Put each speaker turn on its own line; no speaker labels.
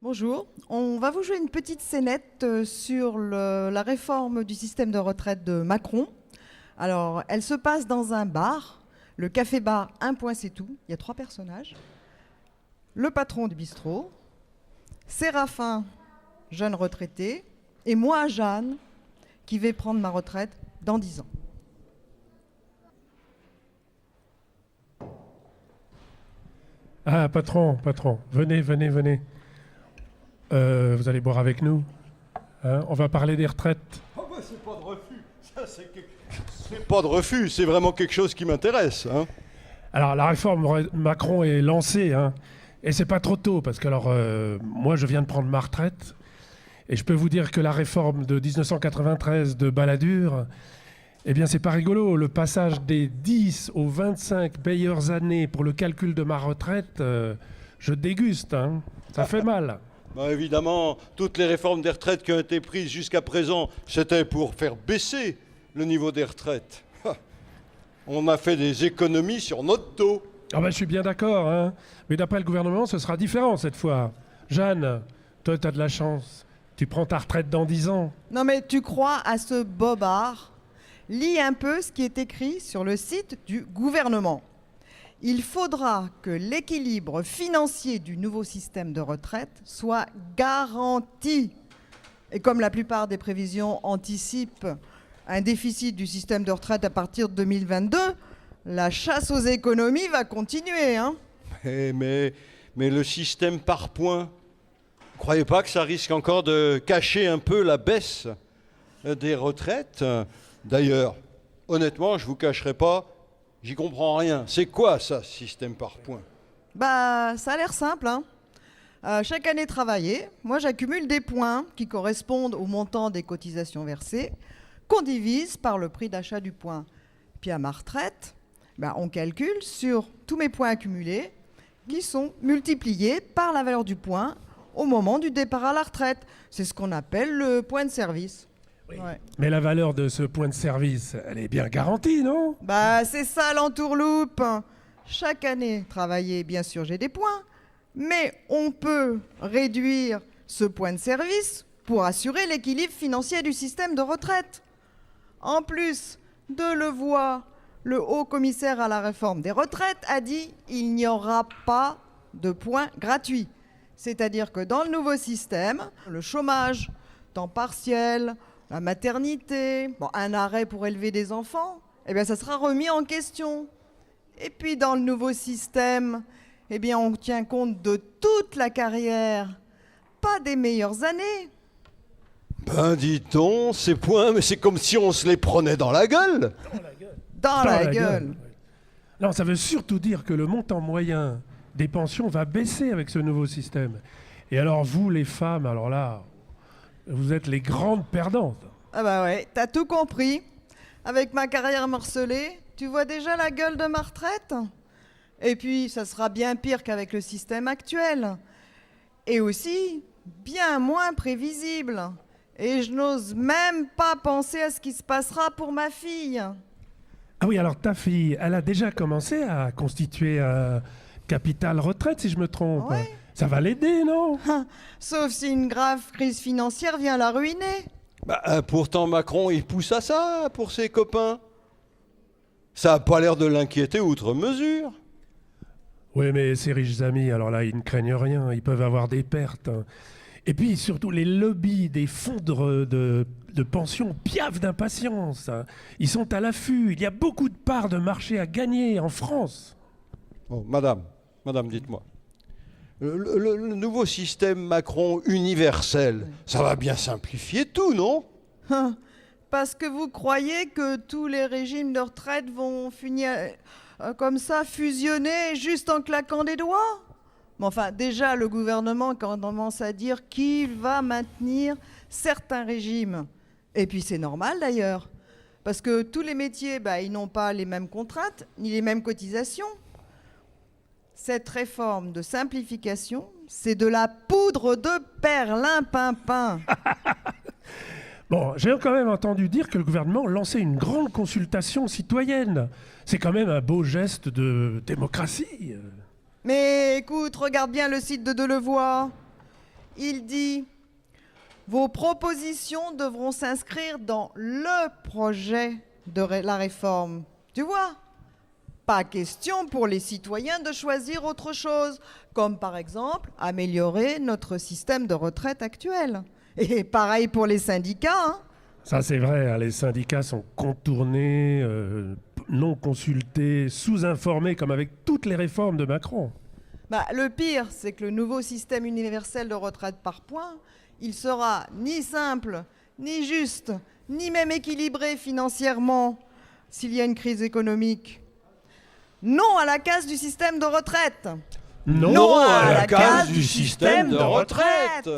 Bonjour, on va vous jouer une petite scénette sur la réforme du système de retraite de Macron. Alors, elle se passe dans un bar, le café-bar Un Point C'est Tout. Il y a 3 personnages. Le patron du bistrot, Séraphin, jeune retraité, et moi, Jeanne, qui vais prendre ma retraite dans 10 ans.
Ah, patron, venez. Vous allez boire avec nous, hein? On va parler des retraites.
Ah bah c'est pas de refus, c'est pas de refus, c'est vraiment quelque chose qui m'intéresse, hein.
Alors, la réforme Macron est lancée, hein, et c'est pas trop tôt, parce que moi, je viens de prendre ma retraite, et je peux vous dire que la réforme de 1993 de Balladur, eh bien, c'est pas rigolo. Le passage des 10 aux 25 meilleures années pour le calcul de ma retraite, je déguste, hein. Ça fait mal.
Bah évidemment, toutes les réformes des retraites qui ont été prises jusqu'à présent, c'était pour faire baisser le niveau des retraites. On a fait des économies sur notre dos.
Ah ben, je suis bien d'accord, hein. Mais d'après le gouvernement, ce sera différent cette fois. Jeanne, toi, t'as de la chance. Tu prends ta retraite dans 10 ans.
Non mais tu crois à ce bobard? Lis un peu ce qui est écrit sur le site du gouvernement. Il faudra que l'équilibre financier du nouveau système de retraite soit garanti. Et comme la plupart des prévisions anticipent un déficit du système de retraite à partir de 2022, la chasse aux économies va continuer, hein.
Mais le système par points, vous croyez pas que ça risque encore de cacher un peu la baisse des retraites? D'ailleurs, honnêtement, je vous cacherai pas, j'y comprends rien. C'est quoi ça, système par points?
Bah, ça a l'air simple, hein. Chaque année travaillée, moi j'accumule des points qui correspondent au montant des cotisations versées, qu'on divise par le prix d'achat du point. Puis à ma retraite, on calcule sur tous mes points accumulés qui sont multipliés par la valeur du point au moment du départ à la retraite. C'est ce qu'on appelle le point de service.
Oui.
Ouais.
Mais la valeur de ce point de service, elle est bien garantie, non?
Bah, c'est ça l'entourloupe. Chaque année travaillée, bien sûr, j'ai des points, mais on peut réduire ce point de service pour assurer l'équilibre financier du système de retraite. En plus, Delevoye, le haut commissaire à la réforme des retraites, a dit il n'y aura pas de points gratuits. C'est-à-dire que dans le nouveau système, le chômage, temps partiel, la maternité, un arrêt pour élever des enfants, ça sera remis en question. Et puis dans le nouveau système, on tient compte de toute la carrière, pas des meilleures années.
Ben dites donc, ces points, mais c'est comme si on se les prenait dans la gueule.
Dans la gueule.
Oui. Non, ça veut surtout dire que le montant moyen des pensions va baisser avec ce nouveau système. Et alors vous, les femmes, alors là, vous êtes les grandes perdantes.
Ah bah ouais, t'as tout compris. Avec ma carrière morcelée, tu vois déjà la gueule de ma retraite? Et puis, ça sera bien pire qu'avec le système actuel. Et aussi, bien moins prévisible. Et je n'ose même pas penser à ce qui se passera pour ma fille.
Ah oui, alors ta fille, elle a déjà commencé à constituer un capital retraite, si je me trompe.
Ouais.
Ça va l'aider, non?
Sauf si une grave crise financière vient la ruiner.
Pourtant, Macron, il pousse à ça pour ses copains. Ça n'a pas l'air de l'inquiéter outre mesure.
Oui, mais ces riches amis, alors là, ils ne craignent rien, ils peuvent avoir des pertes. Et puis, surtout, les lobbies des fonds de pension piaffent d'impatience. Ils sont à l'affût, il y a beaucoup de parts de marché à gagner en France.
Bon, madame, dites-moi. Le nouveau système Macron universel, ça va bien simplifier tout, non?
Parce que vous croyez que tous les régimes de retraite vont finir comme ça, fusionner juste en claquant des doigts? Mais enfin, déjà, le gouvernement commence à dire qu'il va maintenir certains régimes. Et puis c'est normal d'ailleurs, parce que tous les métiers, ils n'ont pas les mêmes contraintes, ni les mêmes cotisations. Cette réforme de simplification, c'est de la poudre de perlimpinpin.
Bon, j'ai quand même entendu dire que le gouvernement lançait une grande consultation citoyenne. C'est quand même un beau geste de démocratie.
Mais écoute, regarde bien le site de Delevoye. il dit « Vos propositions devront s'inscrire dans le projet de la réforme. » Tu vois ? Pas question pour les citoyens de choisir autre chose, comme par exemple améliorer notre système de retraite actuel. Et pareil pour les syndicats, hein.
Ça, c'est vrai, hein, les syndicats sont contournés, non consultés, sous-informés, comme avec toutes les réformes de Macron.
Le pire, c'est que le nouveau système universel de retraite par points, il sera ni simple, ni juste, ni même équilibré financièrement s'il y a une crise économique. Non à la casse du système de retraite.
Non à la casse du système de retraite.